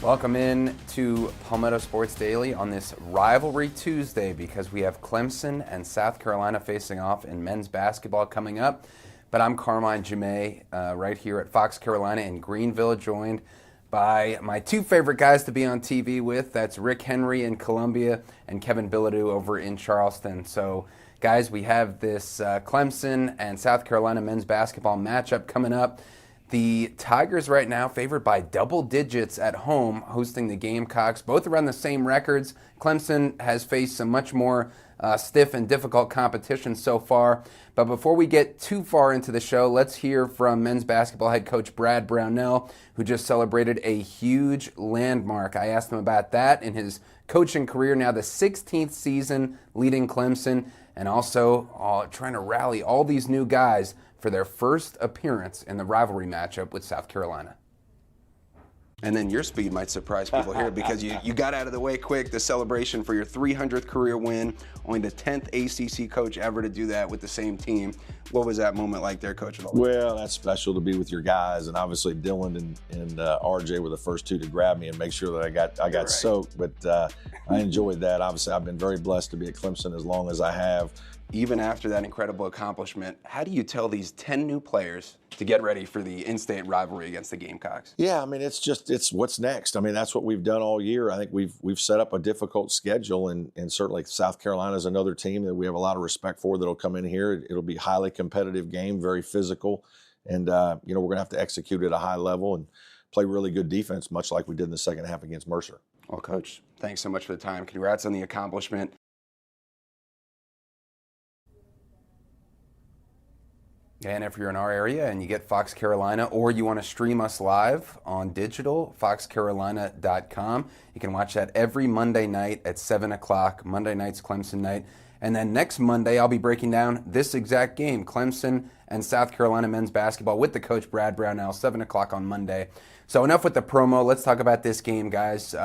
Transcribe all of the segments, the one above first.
Welcome in to Palmetto Sports Daily on this Rivalry Tuesday because we have Clemson and South Carolina facing off in men's basketball coming up. But I'm Carmine right here at Fox Carolina in Greenville, joined by my two favorite guys to be on TV with. That's Rick Henry in Columbia and Kevin Bilodeau over in Charleston. So, guys, we have this Clemson and South Carolina men's basketball matchup coming up. The Tigers right now favored by double digits at home, hosting the Gamecocks, both around the same records. Clemson has faced some much more stiff and difficult competition so far. But before we get too far into the show, let's hear from men's basketball head coach Brad Brownell, who just celebrated a huge landmark. I asked him about that in his coaching career, now the 16th season leading Clemson, and also trying to rally all these new guys for their first appearance in the rivalry matchup with South Carolina. And then your speed might surprise people here because you got out of the way quick. The celebration for your 300th career win, only the 10th ACC coach ever to do that with the same team. What was that moment like there, Coach? Well, that's special to be with your guys, and obviously Dylan and RJ were the first two to grab me and make sure that I got soaked. But I enjoyed that. Obviously, I've been very blessed to be at Clemson as long as I have. Even after that incredible accomplishment, how do you tell these 10 new players to get ready for the in-state rivalry against the Gamecocks? Yeah, I mean, it's what's next. I mean, that's what we've done all year. I think we've set up a difficult schedule, and certainly South Carolina is another team that we have a lot of respect for that'll come in here. It'll be a highly competitive game, very physical, and we're going to have to execute at a high level and play really good defense, much like we did in the second half against Mercer. Well, Coach, thanks so much for the time. Congrats on the accomplishment. And if you're in our area and you get Fox Carolina, or you want to stream us live on digital, foxcarolina.com, you can watch that every Monday night at 7 o'clock. Monday night's Clemson night. And then next Monday, I'll be breaking down this exact game, Clemson and South Carolina men's basketball with the coach, Brad Brownell, 7 o'clock on Monday. So enough with the promo. Let's talk about this game, guys.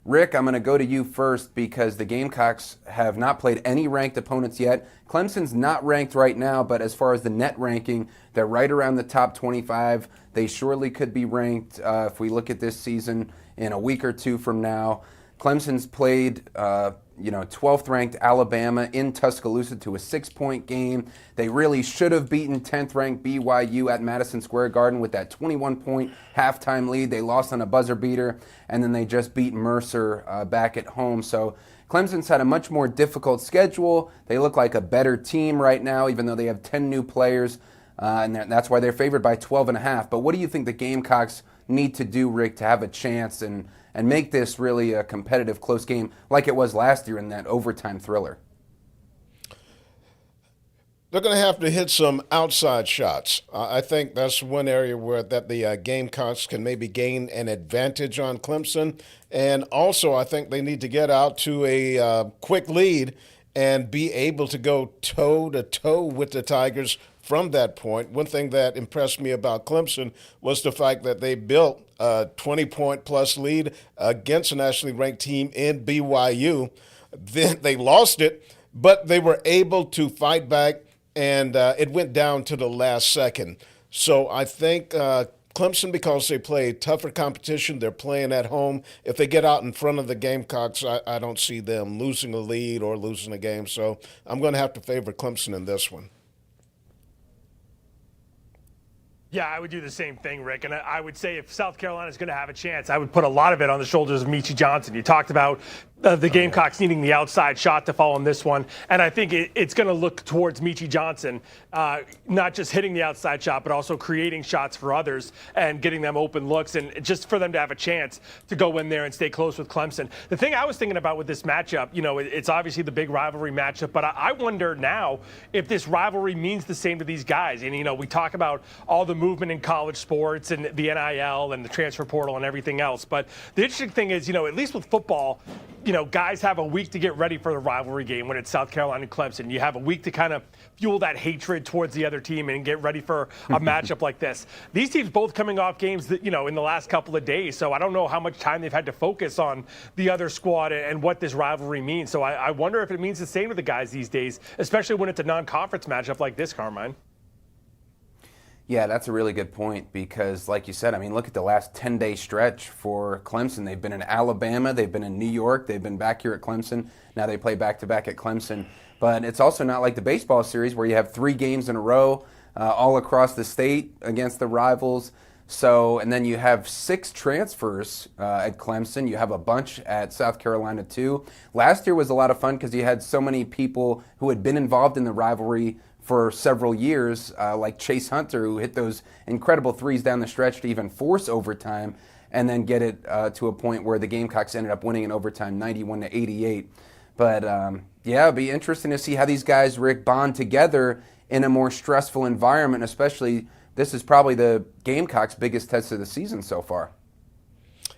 Rick, I'm going to go to you first because the Gamecocks have not played any ranked opponents yet. Clemson's not ranked right now, but as far as the net ranking, they're right around the top 25. They surely could be ranked if we look at this season in a week or two from now. Clemson's played 12th ranked Alabama in Tuscaloosa to a 6-point game. They really should have beaten 10th ranked BYU at Madison Square Garden with that 21-point halftime lead. They lost on a buzzer beater, and then they just beat Mercer back at home. So Clemson's had a much more difficult schedule. They look like a better team right now, even though they have 10 new players, and that's why they're favored by 12.5. But what do you think the Gamecocks need to do, Rick, to have a chance and make this really a competitive, close game like it was last year in that overtime thriller? They're going to have to hit some outside shots. I think that's one area where the Gamecocks can maybe gain an advantage on Clemson. And also, I think they need to get out to a quick lead and be able to go toe-to-toe with the Tigers from that point. One thing that impressed me about Clemson was the fact that they built a 20-point-plus lead against a nationally ranked team in BYU. Then they lost it, but they were able to fight back, and it went down to the last second. So I think Clemson, because they play tougher competition, they're playing at home. If they get out in front of the Gamecocks, I don't see them losing a lead or losing a game. So I'm going to have to favor Clemson in this one. Yeah, I would do the same thing, Rick. And I would say if South Carolina is going to have a chance, I would put a lot of it on the shoulders of Meechie Johnson. You talked about the Gamecocks needing the outside shot to fall on this one. And I think it's going to look towards Meechie Johnson, not just hitting the outside shot, but also creating shots for others and getting them open looks, and just for them to have a chance to go in there and stay close with Clemson. The thing I was thinking about with this matchup, it's obviously the big rivalry matchup, but I wonder now if this rivalry means the same to these guys. And, we talk about all the movement in college sports and the NIL and the transfer portal and everything else. But the interesting thing is, at least with football, guys have a week to get ready for the rivalry game when it's South Carolina and Clemson. You have a week to kind of fuel that hatred towards the other team and get ready for a matchup like this. These teams both coming off games that, in the last couple of days. So I don't know how much time they've had to focus on the other squad and what this rivalry means. So I wonder if it means the same to the guys these days, especially when it's a non-conference matchup like this, Carmine. Yeah, that's a really good point because, like you said, I mean, look at the last 10-day stretch for Clemson. They've been in Alabama, they've been in New York, they've been back here at Clemson. Now they play back-to-back at Clemson. But it's also not like the baseball series where you have 3 games in a row all across the state against the rivals. So, and then you have 6 transfers at Clemson. You have a bunch at South Carolina too. Last year was a lot of fun because you had so many people who had been involved in the rivalry for several years, like Chase Hunter, who hit those incredible threes down the stretch to even force overtime, and then get it to a point where the Gamecocks ended up winning in overtime, 91-88. But yeah, it'd be interesting to see how these guys, Rick, bond together in a more stressful environment. Especially, this is probably the Gamecocks' biggest test of the season so far.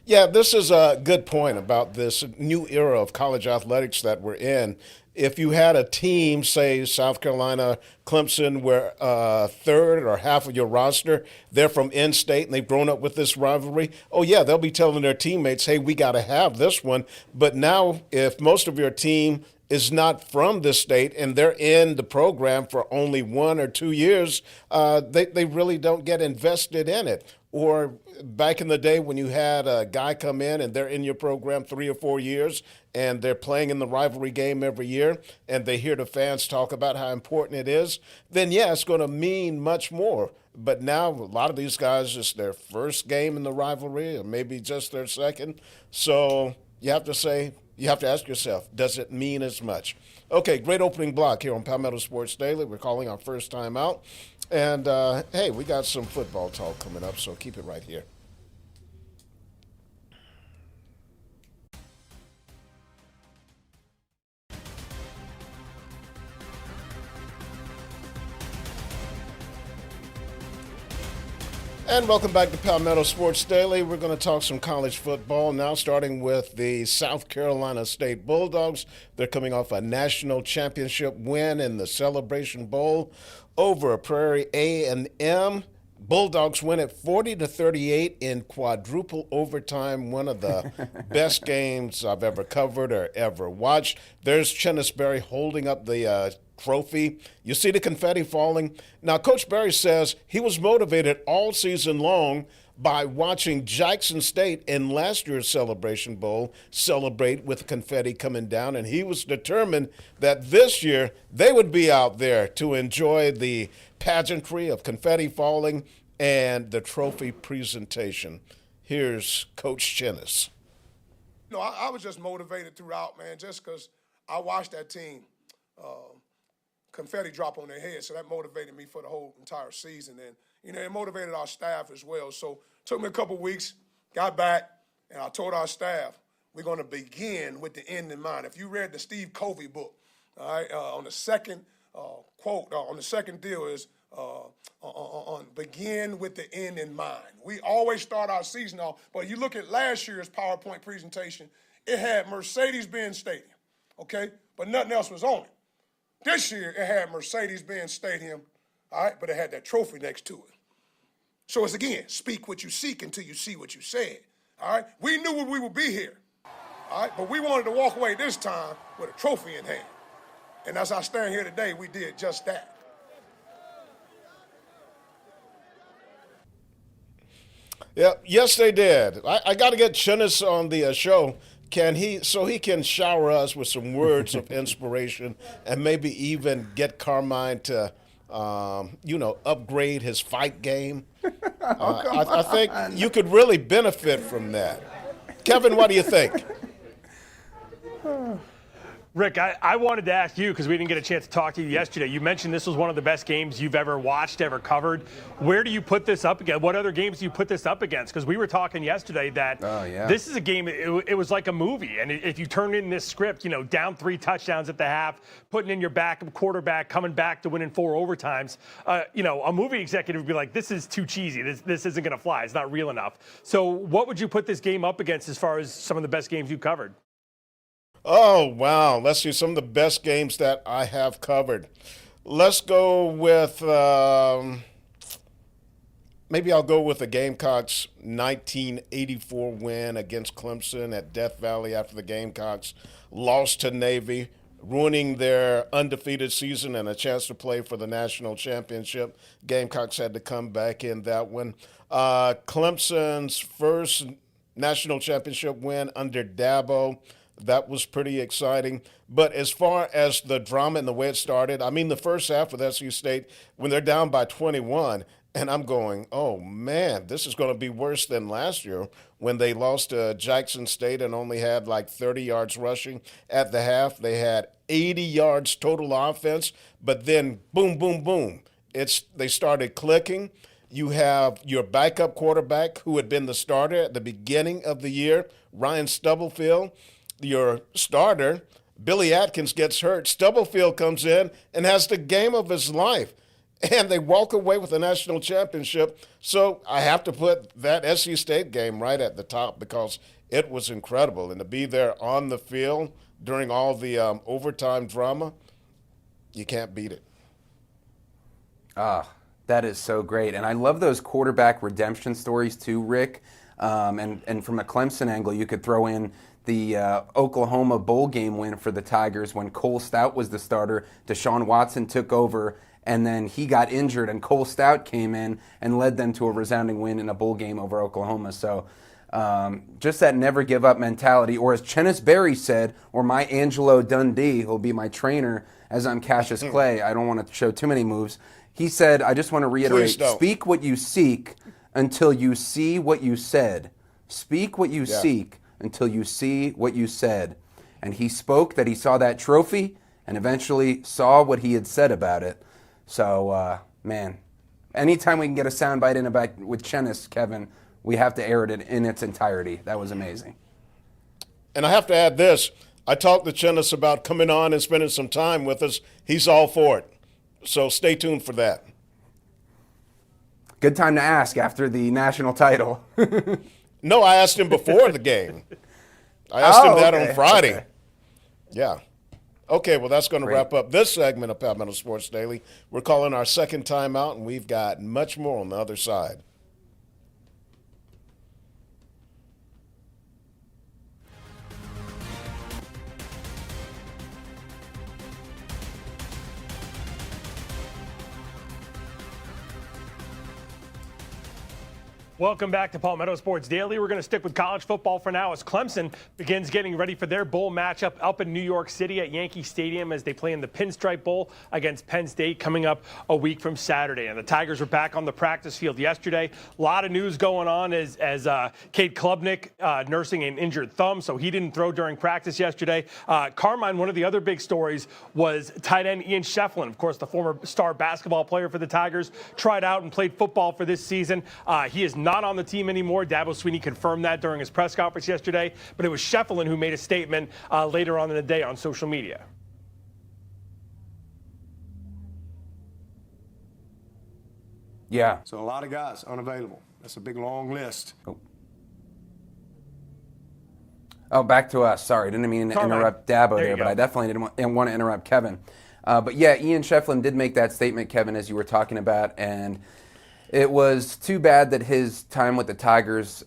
Yeah, this is a good point about this new era of college athletics that we're in. If you had a team, say South Carolina, Clemson, where a third or half of your roster, they're from in-state and they've grown up with this rivalry, oh yeah, they'll be telling their teammates, hey, we got to have this one. But now if most of your team is not from this state and they're in the program for only 1 or 2 years, they really don't get invested in it. Or back in the day when you had a guy come in and they're in your program 3 or 4 years and they're playing in the rivalry game every year and they hear the fans talk about how important it is, then yeah, it's going to mean much more. But now a lot of these guys, it's their first game in the rivalry or maybe just their second. So you have to ask yourself, does it mean as much? Okay, great opening block here on Palmetto Sports Daily. We're calling our first time out. And, hey, we got some football talk coming up, so keep it right here. And welcome back to Palmetto Sports Daily. We're going to talk some college football now, starting with the South Carolina State Bulldogs. They're coming off a national championship win in the Celebration Bowl over Prairie A&M. Bulldogs win at 40-38 in quadruple overtime, one of the best games I've ever covered or ever watched. There's Chennis Berry holding up the trophy. You see the confetti falling. Now, Coach Berry says he was motivated all season long by watching Jackson State in last year's Celebration Bowl celebrate with confetti coming down, and he was determined that this year they would be out there to enjoy the pageantry of confetti falling and the trophy presentation. Here's Coach Chennis. No, I was just motivated throughout, man, just because I watched that team confetti drop on their head, so that motivated me for the whole entire season. And it motivated our staff as well. So it took me a couple weeks, got back, and I told our staff, we're going to begin with the end in mind. If you read the Steve Covey book, all right, on the second quote, on the second deal is on begin with the end in mind. We always start our season off, but you look at last year's PowerPoint presentation, it had Mercedes-Benz Stadium, okay, but nothing else was on it. This year, it had Mercedes-Benz Stadium, all right, but it had that trophy next to it. So it's, again, speak what you seek until you see what you said, all right? We knew we would be here, all right, but we wanted to walk away this time with a trophy in hand. And as I stand here today, we did just that. Yeah, yes, they did. I got to get Chennis on the show. So he can shower us with some words of inspiration and maybe even get Carmine to, upgrade his fight game. I think you could really benefit from that. Kevin, what do you think? Rick, I wanted to ask you, because we didn't get a chance to talk to you yesterday. You mentioned this was one of the best games you've ever watched, ever covered. Where do you put this up against? What other games do you put this up against? Because we were talking yesterday that this is a game, it was like a movie. And if you turn in this script, down 3 touchdowns at the half, putting in your backup quarterback, coming back to winning 4 overtimes, a movie executive would be like, this is too cheesy. This isn't going to fly. It's not real enough. So what would you put this game up against as far as some of the best games you covered? Oh, wow. Let's see some of the best games that I have covered. Let's go with, maybe I'll go with the Gamecocks' 1984 win against Clemson at Death Valley after the Gamecocks lost to Navy. ruining their undefeated season and a chance to play for the national championship. Gamecocks had to come back in that one. Clemson's first national championship win under Dabo. That was pretty exciting. But as far as the drama and the way it started, I mean, the first half with SU State, when they're down by 21, and I'm going, oh, man, this is going to be worse than last year when they lost to Jackson State and only had like 30 yards rushing at the half. They had 80 yards total offense, but then boom, boom, boom. They started clicking. You have your backup quarterback who had been the starter at the beginning of the year, Ryan Stubblefield. Your starter, Billy Atkins, gets hurt. Stubblefield comes in and has the game of his life. And they walk away with a national championship. So I have to put that SC State game right at the top because it was incredible. And to be there on the field during all the overtime drama, you can't beat it. That is so great. And I love those quarterback redemption stories too, Rick. And from a Clemson angle, you could throw in the Oklahoma bowl game win for the Tigers when Cole Stout was the starter. Deshaun Watson took over, and then he got injured, and Cole Stout came in and led them to a resounding win in a bowl game over Oklahoma. So just that never give up mentality. Or as Chennis Berry said, or my Angelo Dundee, who'll be my trainer as I'm Cassius Clay. I don't want to show too many moves. He said, I just want to reiterate, speak what you seek until you see what you said. Speak what you seek until you see what you said. And he spoke that he saw that trophy and eventually saw what he had said about it. So, man, anytime we can get a soundbite in about with Chennis, Kevin, we have to air it in its entirety. That was amazing. And I have to add this. I talked to Chennis about coming on and spending some time with us. He's all for it. So stay tuned for that. Good time to ask after the national title. No, I asked him before the game. I asked him that on Friday. Okay. Yeah. Okay, well, that's going to wrap up this segment of Palmetto Sports Daily. We're calling our second time out, and we've got much more on the other side. Welcome back to Palmetto Sports Daily. We're going to stick with college football for now as Clemson begins getting ready for their bowl matchup up in New York City at Yankee Stadium as they play in the Pinstripe Bowl against Penn State coming up a week from Saturday. And the Tigers were back on the practice field yesterday. A lot of news going on as Cade Klubnik nursing an injured thumb, so he didn't throw during practice yesterday. Carmine, one of the other big stories was tight end Ian Shefflin, of course, the former star basketball player for the Tigers, tried out and played football for this season. He is not on the team anymore. Dabo Swinney confirmed that during his press conference yesterday, but it was Shefflin who made a statement later on in the day on social media. Yeah. So a lot of guys unavailable. That's a big, long list. Oh, back to us. Sorry, didn't mean to interrupt Dabo there, but I definitely didn't want to interrupt Kevin. But yeah, Ian Shefflin did make that statement, Kevin, as you were talking about, and it was too bad that his time with the Tigers,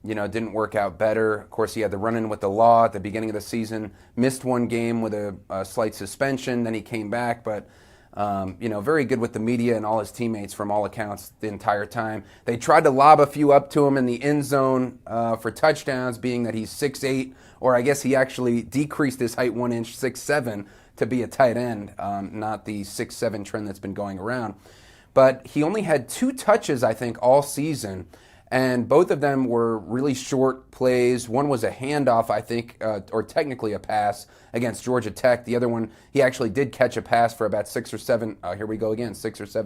didn't work out better. Of course, he had the run-in with the law at the beginning of the season, missed one game with a slight suspension, then he came back, but very good with the media and all his teammates from all accounts the entire time. They tried to lob a few up to him in the end zone for touchdowns, being that he's 6'8", or I guess he actually decreased his height 1 inch, 6'7", to be a tight end, not the 6'7" trend that's been going around. But he only had 2 touches, I think, all season, and both of them were really short plays. One was a handoff, I think, or technically a pass against Georgia Tech. The other one, he actually did catch a pass for about 6 or 7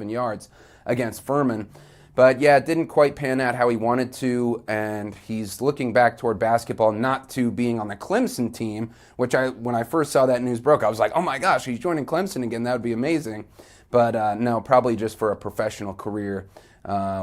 yards against Furman. But yeah, it didn't quite pan out how he wanted to, and he's looking back toward basketball, not to being on the Clemson team, which when I first saw that news broke, I was like, oh my gosh, he's joining Clemson again. That would be amazing. But no, probably just for a professional career,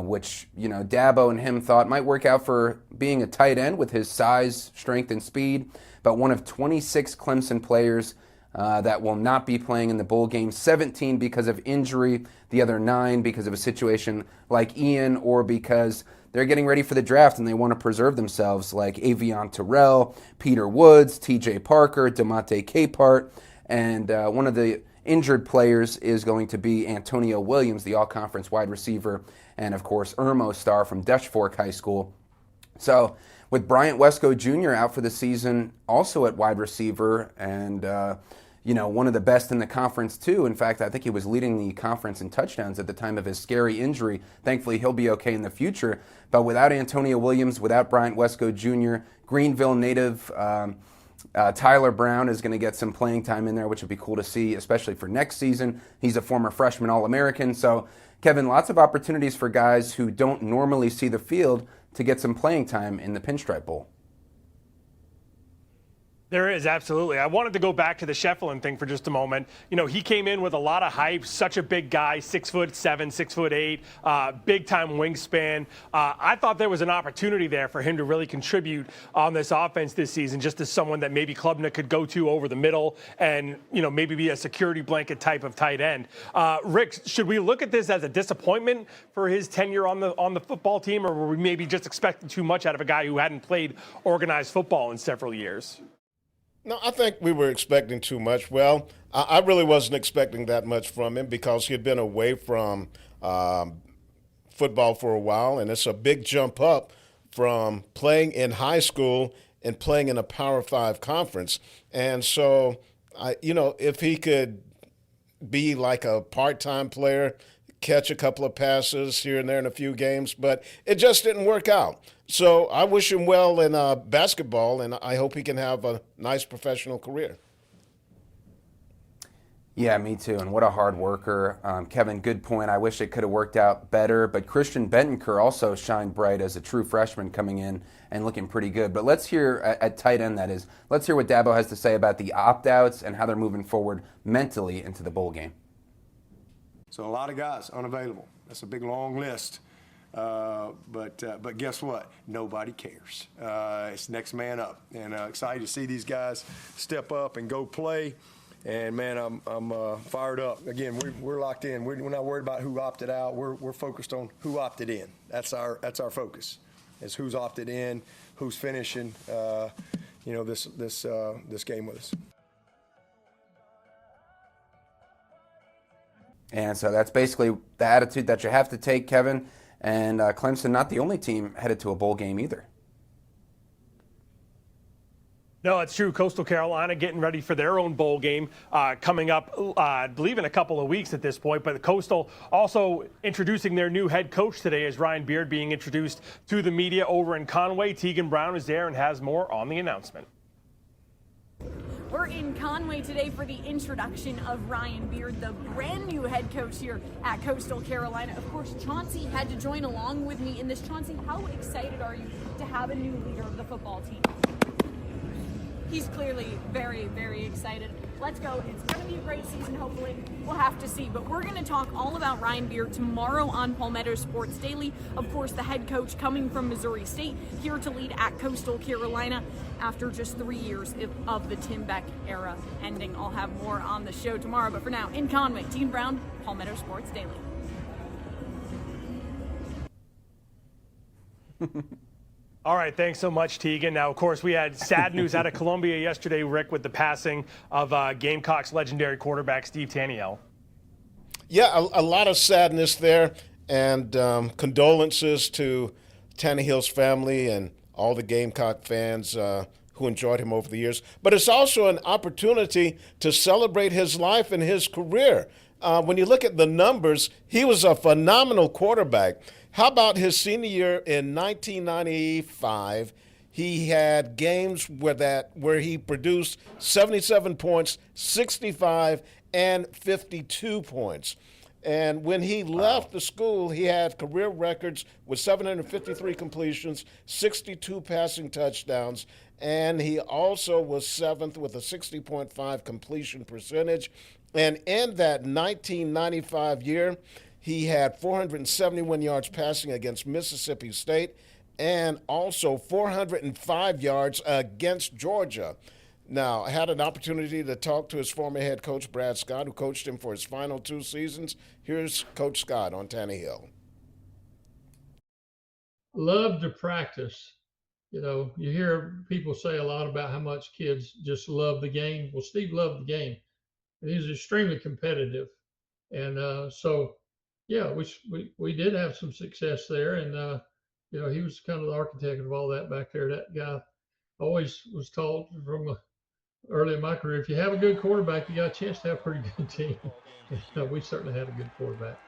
which, Dabo and him thought might work out for being a tight end with his size, strength, and speed. But one of 26 Clemson players that will not be playing in the bowl game, 17 because of injury, the other 9 because of a situation like Ian, or because they're getting ready for the draft and they want to preserve themselves, like Avion Terrell, Peter Woods, TJ Parker, DeMonte Capehart. And one of the injured players is going to be Antonio Williams, the all-conference wide receiver, and of course, Irmo star from Dutch Fork High School. So with Bryant Wesco Jr. out for the season, also at wide receiver, and one of the best in the conference too. In fact, I think he was leading the conference in touchdowns at the time of his scary injury. Thankfully, he'll be okay in the future. But without Antonio Williams, without Bryant Wesco Jr., Greenville native Tyler Brown is going to get some playing time in there, which would be cool to see, especially for next season. He's a former freshman All-American. So, Kevin, lots of opportunities for guys who don't normally see the field to get some playing time in the Pinstripe Bowl. There is, absolutely. I wanted to go back to the Sheffield thing for just a moment. He came in with a lot of hype, such a big guy, 6'7", 6'8", big time wingspan. I thought there was an opportunity there for him to really contribute on this offense this season, just as someone that maybe Klubnik could go to over the middle and, maybe be a security blanket type of tight end. Rick, should we look at this as a disappointment for his tenure on the football team, or were we maybe just expecting too much out of a guy who hadn't played organized football in several years? No, I think we were expecting too much. Well, I really wasn't expecting that much from him because he had been away from football for a while, and it's a big jump up from playing in high school and playing in a Power 5 conference. And so, if he could be like a part-time player, catch a couple of passes here and there in a few games, but it just didn't work out. So I wish him well in basketball, and I hope he can have a nice professional career. Yeah, me too. And what a hard worker. Kevin, good point. I wish it could have worked out better. But Christian Bentoncourt also shined bright as a true freshman coming in and looking pretty good. But let's hear, at tight end that is, let's hear what Dabo has to say about the opt-outs and how they're moving forward mentally into the bowl game. So a lot of guys unavailable. That's a big, long list. But guess what? Nobody cares. It's next man up, and excited to see these guys step up and go play. And man, I'm fired up. Again, we're locked in. We're not worried about who opted out. We're focused on who opted in. That's our focus. Is who's opted in, who's finishing, this game with us. And so that's basically the attitude that you have to take, Kevin. And Clemson, not the only team headed to a bowl game either. No, it's true. Coastal Carolina getting ready for their own bowl game coming up, I believe, in a couple of weeks at this point. But the Coastal also introducing their new head coach today as Ryan Beard being introduced to the media over in Conway. Tegan Brown is there and has more on the announcement. We're in Conway today for the introduction of Ryan Beard, the brand new head coach here at Coastal Carolina. Of course, Chauncey had to join along with me in this. Chauncey, how excited are you to have a new leader of the football team? He's clearly very, very excited. Let's go. It's going to be a great season, hopefully. We'll have to see. But we're going to talk all about Ryan Beard tomorrow on Palmetto Sports Daily. Of course, the head coach coming from Missouri State, here to lead at Coastal Carolina after just 3 years of the Tim Beck era ending. I'll have more on the show tomorrow. But for now, in Conway, Tegan Brown, Palmetto Sports Daily. All right, thanks so much, Tegan. Now, of course, we had sad news out of Columbia yesterday, Rick, with the passing of Gamecocks legendary quarterback Steve Taniel. Yeah, a lot of sadness there, and condolences to Tannehill's family and all the Gamecock fans who enjoyed him over the years. But it's also an opportunity to celebrate his life and his career. When you look at the numbers, he was a phenomenal quarterback. How about his senior year in 1995? He had games where he produced 77 points, 65, and 52 points. And when he left the school, he had career records with 753 completions, 62 passing touchdowns, and he also was seventh with a 60.5 completion percentage. And in that 1995 year, he had 471 yards passing against Mississippi State and also 405 yards against Georgia. Now, I had an opportunity to talk to his former head coach, Brad Scott, who coached him for his final 2 seasons. Here's Coach Scott on Tannehill. Love to practice. You hear people say a lot about how much kids just love the game. Well, Steve loved the game. He's extremely competitive. And so, yeah, we did have some success there. And, he was kind of the architect of all that back there. That guy always was taught from early in my career, if you have a good quarterback, you got a chance to have a pretty good team. We certainly had a good quarterback.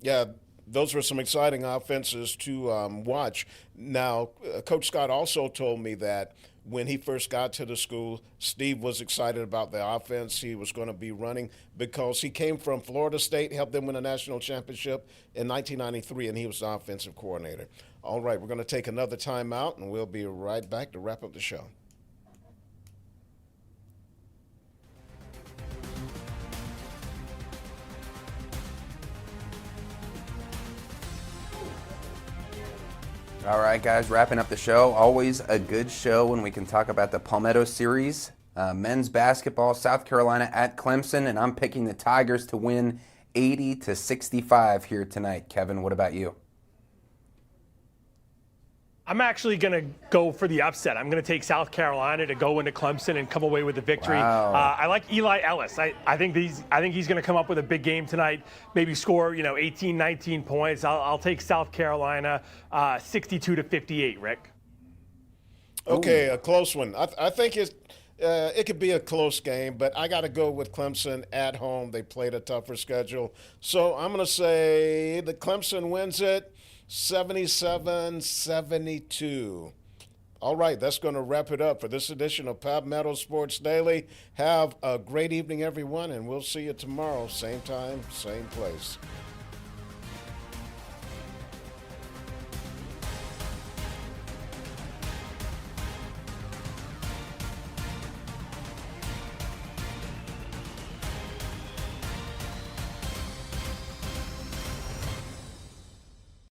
Yeah, those were some exciting offenses to watch. Now, Coach Scott also told me that when he first got to the school, Steve was excited about the offense he was going to be running because he came from Florida State, helped them win a national championship in 1993, and he was the offensive coordinator. All right, we're going to take another timeout, and we'll be right back to wrap up the show. All right, guys, wrapping up the show. Always a good show when we can talk about the Palmetto Series. Men's basketball, South Carolina at Clemson, and I'm picking the Tigers to win 80-65 here tonight. Kevin, what about you? I'm actually going to go for the upset. I'm going to take South Carolina to go into Clemson and come away with the victory. Wow. I like Eli Ellis. I think he's going to come up with a big game tonight, maybe score 18, 19 points. I'll take South Carolina 62-58, Rick. Okay, a close one. I think it could be a close game, but I got to go with Clemson at home. They played a tougher schedule. So I'm going to say the Clemson wins it 77-72. All right, that's going to wrap it up for this edition of Palmetto Sports Daily. Have a great evening, everyone, and we'll see you tomorrow, same time, same place.